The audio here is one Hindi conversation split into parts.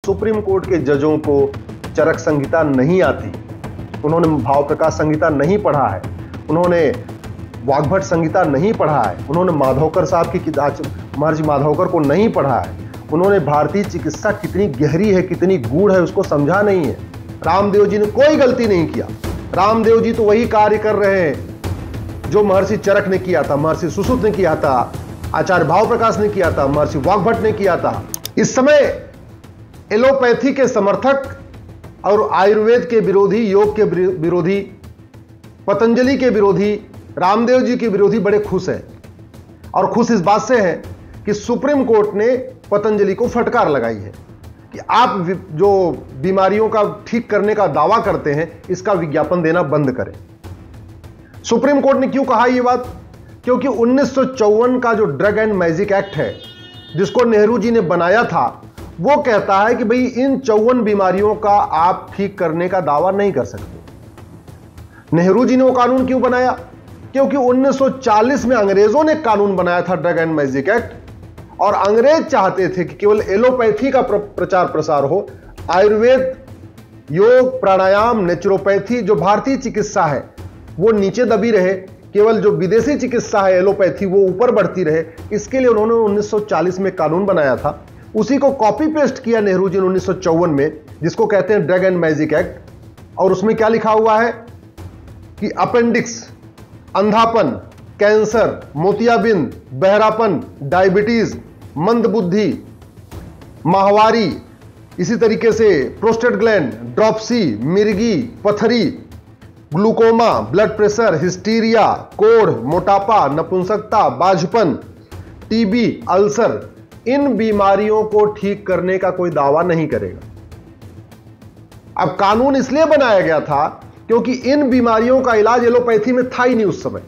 सुप्रीम कोर्ट के जजों को चरक संहिता नहीं आती, उन्होंने भाव प्रकाश संहिता नहीं पढ़ा है, उन्होंने वाग्भट संहिता नहीं पढ़ा है, उन्होंने माधवकर साहब की महर्षि माधवकर को नहीं पढ़ा है, उन्होंने भारतीय चिकित्सा कितनी गहरी है, कितनी गूढ़ है, उसको समझा नहीं है। रामदेव जी ने कोई गलती नहीं किया। रामदेव जी तो वही कार्य कर रहे हैं जो महर्षि चरक ने किया था, महर्षि सुश्रुत ने किया था, आचार्य भाव प्रकाश ने किया था, महर्षि वाग्भट ने किया था। इस समय एलोपैथी के समर्थक और आयुर्वेद के विरोधी, योग के विरोधी, पतंजलि के विरोधी, रामदेव जी के विरोधी बड़े खुश हैं। और खुश इस बात से हैं कि सुप्रीम कोर्ट ने पतंजलि को फटकार लगाई है कि आप जो बीमारियों का ठीक करने का दावा करते हैं, इसका विज्ञापन देना बंद करें। सुप्रीम कोर्ट ने क्यों कहा यह बात? क्योंकि 1954 का जो ड्रग एंड मैजिक एक्ट है, जिसको नेहरू जी ने बनाया था, वो कहता है कि भाई इन 54 बीमारियों का आप ठीक करने का दावा नहीं कर सकते। नेहरू जी ने वो कानून क्यों बनाया? क्योंकि 1940 में अंग्रेजों ने कानून बनाया था ड्रग एंड मैजिक एक्ट, और अंग्रेज चाहते थे कि केवल एलोपैथी का प्रचार प्रसार हो, आयुर्वेद, योग, प्राणायाम, नेचुरोपैथी जो भारतीय चिकित्सा है वो नीचे दबी रहे, केवल जो विदेशी चिकित्सा है एलोपैथी वो ऊपर बढ़ती रहे। इसके लिए उन्होंने 1940 में कानून बनाया था। उसी को कॉपी पेस्ट किया नेहरू जी ने 1954 में, जिसको कहते हैं ड्रग एंड मैजिक एक्ट। और उसमें क्या लिखा हुआ है कि अपेंडिक्स, अंधापन, कैंसर, मोतियाबिंद, बहरापन, डायबिटीज, मंदबुद्धि, माहवारी, इसी तरीके से प्रोस्टेट ग्लैंड, ड्रॉप्सी, मिर्गी, पथरी, ग्लूकोमा, ब्लड प्रेशर, हिस्टीरिया, कोढ़, मोटापा, नपुंसकता, बाझपन, टीबी, अल्सर, इन बीमारियों को ठीक करने का कोई दावा नहीं करेगा। अब कानून इसलिए बनाया गया था क्योंकि इन बीमारियों का इलाज एलोपैथी में था ही नहीं उस समय,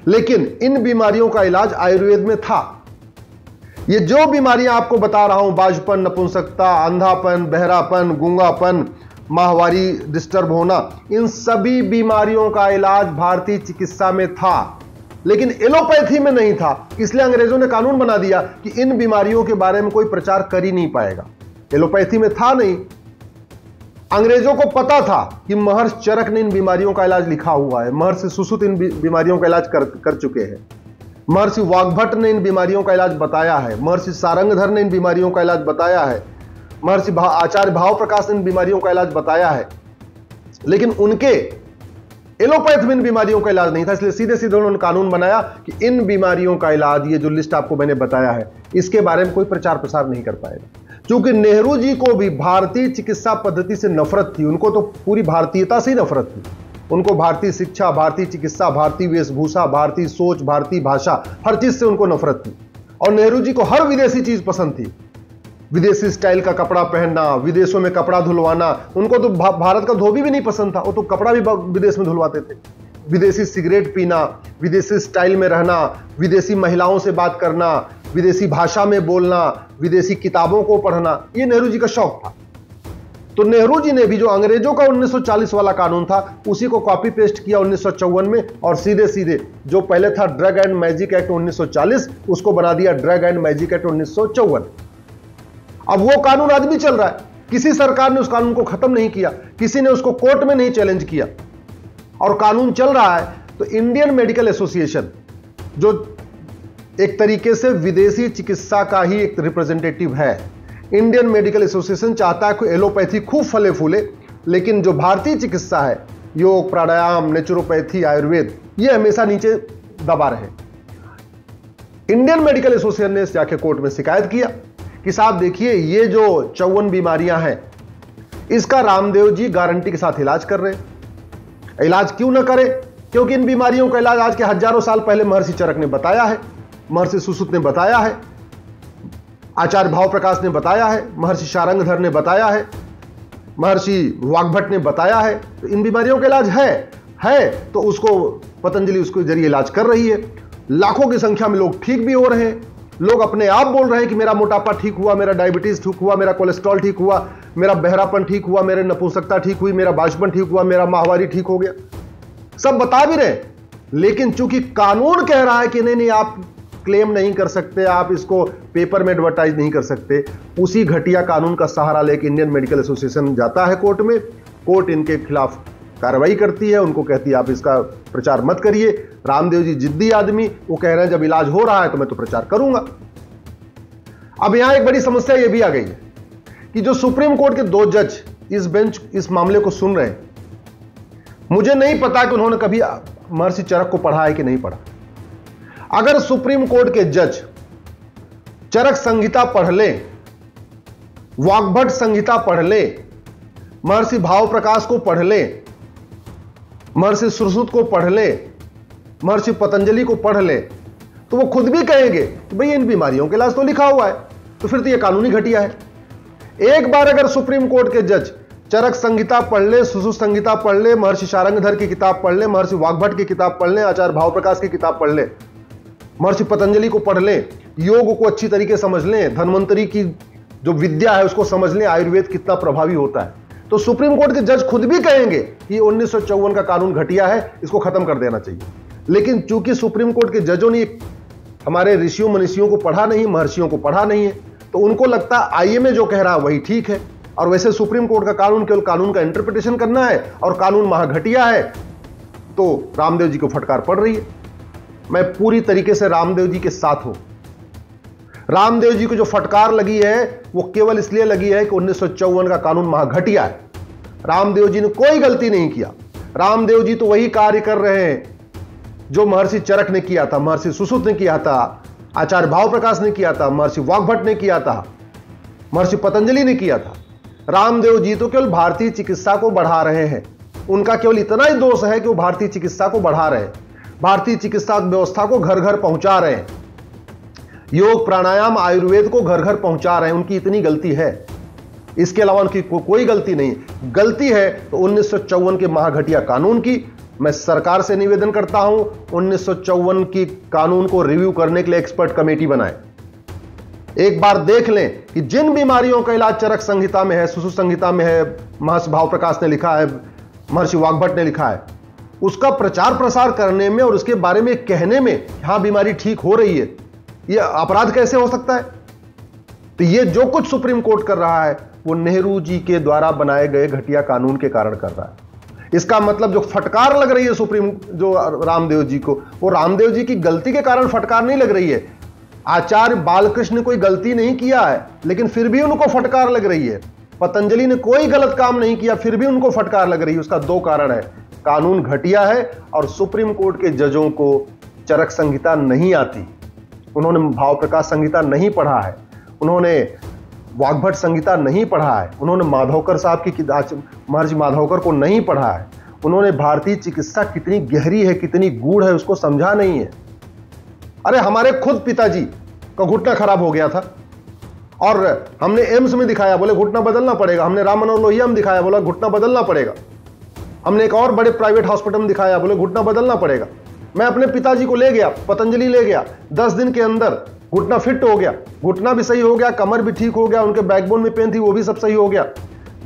लेकिन इन बीमारियों का इलाज आयुर्वेद में था। ये जो बीमारियां आपको बता रहा हूं, बाझपन, नपुंसकता, अंधापन, बहरापन, गूंगापन, माहवारी डिस्टर्ब होना, इन सभी बीमारियों का इलाज भारतीय चिकित्सा में था, लेकिन एलोपैथी में नहीं था। इसलिए अंग्रेजों ने कानून बना दिया कि इन बीमारियों के बारे में कोई प्रचार कर ही नहीं पाएगा। एलोपैथी में था नहीं। अंग्रेजों को पता था कि महर्षि चरक ने इन बीमारियों का इलाज लिखा हुआ है, महर्षि सुश्रुत इन बीमारियों का इलाज कर चुके हैं, महर्षि वाग्भट ने इन बीमारियों का इलाज बताया है, महर्षि सारंगधर ने इन बीमारियों का इलाज बताया है, महर्षि आचार्य भाव प्रकाश ने इन बीमारियों का इलाज बताया है, लेकिन उनके एलोपैथ में इन बीमारियों का इलाज नहीं था। इसलिए सीधे सीधे उन्होंने कानून बनाया कि इन बीमारियों का इलाज, ये जो लिस्ट आपको मैंने बताया है, इसके बारे में कोई प्रचार प्रसार नहीं कर पाएगा। क्योंकि नेहरू जी को भी भारतीय चिकित्सा पद्धति से नफरत थी, उनको तो पूरी भारतीयता से ही नफरत थी। उनको भारतीय शिक्षा, भारतीय चिकित्सा, भारतीय वेशभूषा, भारतीय सोच, भारतीय भाषा, हर चीज से उनको नफरत थी। और नेहरू जी को हर विदेशी चीज पसंद थी, विदेशी स्टाइल का कपड़ा पहनना, विदेशों में कपड़ा धुलवाना। उनको तो भारत का धोबी भी नहीं पसंद था, वो तो कपड़ा भी विदेश में धुलवाते थे। विदेशी सिगरेट पीना, विदेशी स्टाइल में रहना, विदेशी महिलाओं से बात करना, विदेशी भाषा में बोलना, विदेशी किताबों को पढ़ना, ये नेहरू जी का शौक था। तो नेहरू जी ने भी जो अंग्रेजों का 1940 वाला कानून था, उसी को कॉपी पेस्ट किया 1954 में, और सीधे सीधे जो पहले था ड्रग एंड मैजिक एक्ट 1940, उसको बना दिया ड्रग एंड मैजिक एक्ट 1954। अब वो कानून आज भी चल रहा है। किसी सरकार ने उस कानून को खत्म नहीं किया, किसी ने उसको कोर्ट में नहीं चैलेंज किया, और कानून चल रहा है। तो इंडियन मेडिकल एसोसिएशन, जो एक तरीके से विदेशी चिकित्सा का ही एक रिप्रेजेंटेटिव है, इंडियन मेडिकल एसोसिएशन चाहता है कि एलोपैथी खूब फले फूले, लेकिन जो भारतीय चिकित्सा है, योग, प्राणायाम, नेचुरोपैथी, आयुर्वेद, ये हमेशा नीचे दबा रहे। इंडियन मेडिकल एसोसिएशन ने जाके कोर्ट में शिकायत किया कि साहब देखिए, ये जो 54 बीमारियां हैं, इसका रामदेव जी गारंटी के साथ इलाज कर रहे हैं। इलाज क्यों ना करें? क्योंकि इन बीमारियों का इलाज आज के हजारों साल पहले महर्षि चरक ने बताया है, महर्षि सुश्रुत ने बताया है, आचार्य भाव प्रकाश ने बताया है, महर्षि सारंगधर ने बताया है, महर्षि वाग्भट ने बताया है। तो इन बीमारियों का इलाज है तो उसको पतंजलि उसके जरिए इलाज कर रही है। लाखों की संख्या में लोग ठीक भी हो रहे हैं। लोग अपने आप बोल रहे हैं कि मेरा मोटापा ठीक हुआ, मेरा डायबिटीज ठीक हुआ, मेरा कोलेस्ट्रॉल ठीक हुआ, मेरा बहरापन ठीक हुआ, मेरे नपुंसकता ठीक हुई, मेरा बाझपन ठीक हुआ, मेरा माहवारी ठीक हो गया। सब बता भी रहे, लेकिन चूंकि कानून कह रहा है कि नहीं, आप क्लेम नहीं कर सकते, आप इसको पेपर में एडवर्टाइज नहीं कर सकते। उसी घटिया कानून का सहारा लेकर इंडियन मेडिकल एसोसिएशन जाता है कोर्ट में, कोर्ट इनके खिलाफ कार्रवाई करती है, उनको कहती है आप इसका प्रचार मत करिए। रामदेव जी जिद्दी आदमी, वो कह रहे हैं जब इलाज हो रहा है तो मैं तो प्रचार करूंगा। अब यहां एक बड़ी समस्या यह भी आ गई है कि जो सुप्रीम कोर्ट के 2 जज इस बेंच इस मामले को सुन रहे हैं, मुझे नहीं पता कि उन्होंने कभी महर्षि चरक को पढ़ा है कि नहीं पढ़ा। अगर सुप्रीम कोर्ट के जज चरक संहिता पढ़ ले, वाग्भट संहिता पढ़ ले, महर्षि भाव प्रकाश को पढ़ ले, महर्षि सुश्रुत को पढ़ ले, महर्षि पतंजलि को पढ़ ले, तो वो खुद भी कहेंगे कि भाई इन बीमारियों के इलाज तो लिखा हुआ है, तो फिर तो ये कानूनी घटिया है। एक बार अगर सुप्रीम कोर्ट के जज चरक संहिता पढ़ ले, सुश्रुत संहिता पढ़ ले, महर्षि शारंगधर की किताब पढ़ ले, महर्षि वाग्भट की किताब पढ़ ले, आचार्य भाव प्रकाश की किताब पढ़ ले, महर्षि पतंजलि को पढ़ ले, योग को अच्छी तरीके समझ लें, धन्वंतरी की जो विद्या है उसको समझ लें, आयुर्वेद कितना प्रभावी होता है, तो सुप्रीम कोर्ट के जज खुद भी कहेंगे कि 1954 का कानून घटिया है, इसको खत्म कर देना चाहिए। लेकिन चूंकि सुप्रीम कोर्ट के जजों ने हमारे ऋषियों मनीषियों को पढ़ा नहीं, महर्षियों को पढ़ा नहीं है, तो उनको लगता है आईएमए जो कह रहा है वही ठीक है, और वैसे सुप्रीम कोर्ट का कानून केवल कानून का इंटरप्रिटेशन करना है और कानून महाघटिया है, तो रामदेव जी को फटकार पड़ रही है। मैं पूरी तरीके से रामदेव जी के साथ हूं। रामदेव जी को जो फटकार लगी है वो केवल इसलिए लगी है कि 1954 का कानून महाघटिया है। रामदेव जी ने कोई गलती नहीं किया। रामदेव जी तो वही कार्य कर रहे हैं जो महर्षि चरक ने किया था, महर्षि सुश्रुत ने किया था, आचार्य भाव प्रकाश ने किया था, महर्षि वाग्भट ने किया था, महर्षि पतंजलि ने किया था। रामदेव जी तो केवल भारतीय चिकित्सा को बढ़ा रहे हैं। उनका केवल इतना ही दोष है कि वो भारतीय चिकित्सा को बढ़ा रहे हैं, भारतीय चिकित्सा व्यवस्था को घर घर पहुंचा रहे हैं, योग प्राणायाम आयुर्वेद को घर घर पहुंचा रहे हैं। उनकी इतनी गलती है, इसके अलावा उनकी कोई गलती नहीं। गलती है तो 1954 के महाघटिया कानून की। मैं सरकार से निवेदन करता हूं 1954 की कानून को रिव्यू करने के लिए एक्सपर्ट कमेटी बनाए। एक बार देख लें कि जिन बीमारियों का इलाज चरक संहिता में है, सुश्रुत संहिता में है, महर्षि भाव प्रकाश ने लिखा है, महर्षि वाग्भट ने लिखा है, उसका प्रचार प्रसार करने में और उसके बारे में कहने में हां बीमारी ठीक हो रही है, यह अपराध कैसे हो सकता है? तो यह जो कुछ सुप्रीम कोर्ट कर रहा है वो नेहरू जी के द्वारा बनाए गए घटिया कानून के कारण कर रहा है। इसका मतलब जो फटकार लग रही है सुप्रीम जो रामदेव जी को, वो रामदेव जी की गलती के कारण फटकार नहीं लग रही है। आचार्य बालकृष्ण ने कोई गलती नहीं किया है लेकिन फिर भी उनको फटकार लग रही है। पतंजलि ने कोई गलत काम नहीं किया फिर भी उनको फटकार लग रही है। उसका 2 कारण है, कानून घटिया है और सुप्रीम कोर्ट के जजों को चरक संहिता नहीं आती, उन्होंने भाव प्रकाश संहिता नहीं पढ़ा है, उन्होंने वाग्भट संहिता नहीं पढ़ा है, उन्होंने माधवकर साहब की महर्षि माधवकर को नहीं पढ़ा है, उन्होंने भारतीय चिकित्सा कितनी गहरी है कितनी गूढ़ है उसको समझा नहीं है। अरे हमारे खुद पिताजी का घुटना खराब हो गया था और हमने एम्स में दिखाया, बोले घुटना बदलना पड़ेगा। हमने राम मनोहर लोहिया में दिखाया, बोला घुटना बदलना पड़ेगा। हमने एक और बड़े प्राइवेट हॉस्पिटल में दिखाया, बोले घुटना बदलना पड़ेगा। मैं अपने पिताजी को ले गया, पतंजलि ले गया, 10 दिन के अंदर घुटना फिट हो गया, घुटना भी सही हो गया, कमर भी ठीक हो गया, उनके बैकबोन में पेन थी वो भी सब सही हो गया।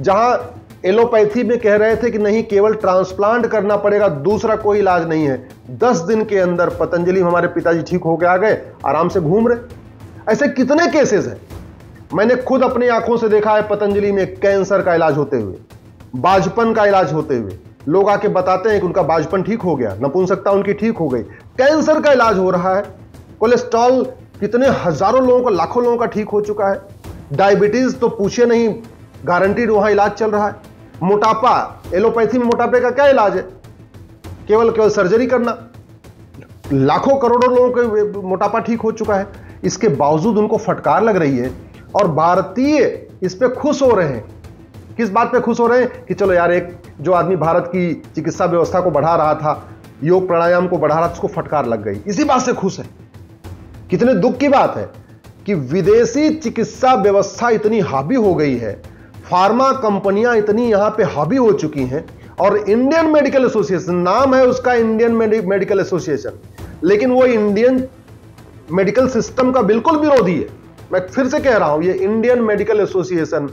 जहां एलोपैथी में कह रहे थे कि नहीं केवल ट्रांसप्लांट करना पड़ेगा, दूसरा कोई इलाज नहीं है, 10 दिन के अंदर पतंजलि हमारे पिताजी ठीक होकर आ गए, आराम से घूम रहे। ऐसे कितने केसेस हैं, मैंने खुद अपनी आंखों से देखा है। पतंजलि में कैंसर का इलाज होते हुए, बाजपन का इलाज होते हुए, लोग आके बताते हैं कि उनका बाजपन ठीक हो गया, नपुंसकता उनकी ठीक हो गई। कैंसर का इलाज हो रहा है, कोलेस्ट्रॉल कितने हजारों लोगों का, लाखों लोगों का ठीक हो चुका है। डायबिटीज तो पूछे नहीं, गारंटीड वहां इलाज चल रहा है। मोटापा, एलोपैथी में मोटापे का क्या इलाज है? केवल सर्जरी करना। लाखों करोड़ों लोगों के मोटापा ठीक हो चुका है, इसके बावजूद उनको फटकार लग रही है और भारतीय इस पे खुश हो रहे हैं। किस बात पे खुश हो रहे हैं? कि चलो यार, एक जो आदमी भारत की चिकित्सा व्यवस्था को बढ़ा रहा था, योग प्राणायाम को बढ़ा रहा था, उसको फटकार लग गई, इसी बात से खुश है। कितने दुख की बात है कि विदेशी चिकित्सा व्यवस्था इतनी हावी हो गई है, फार्मा कंपनियां इतनी यहां पे हावी हो चुकी हैं और इंडियन मेडिकल एसोसिएशन, नाम है उसका इंडियन मेडिकल एसोसिएशन, लेकिन वो इंडियन मेडिकल सिस्टम का बिल्कुल विरोधी है। मैं फिर से कह रहा हूं, ये इंडियन मेडिकल एसोसिएशन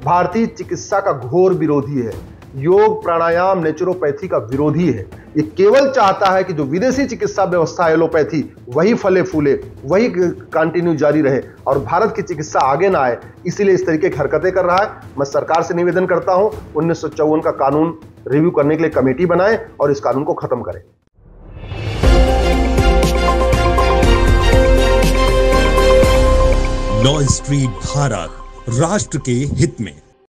भारतीय चिकित्सा का घोर विरोधी है। योग, प्राणायाम, नेचुरोपैथी का विरोधी है। ये केवल चाहता है कि जो विदेशी चिकित्सा व्यवस्था है एलोपैथी, वही फले फूले, वही कंटिन्यू जारी रहे और भारत की चिकित्सा आगे ना आए, इसीलिए इस तरीके की हरकतें कर रहा है। मैं सरकार से निवेदन करता हूं 1954 का कानून रिव्यू करने के लिए कमेटी बनाए और इस कानून को खत्म करें। लॉ स्ट्रीट भारत, राष्ट्र के हित में।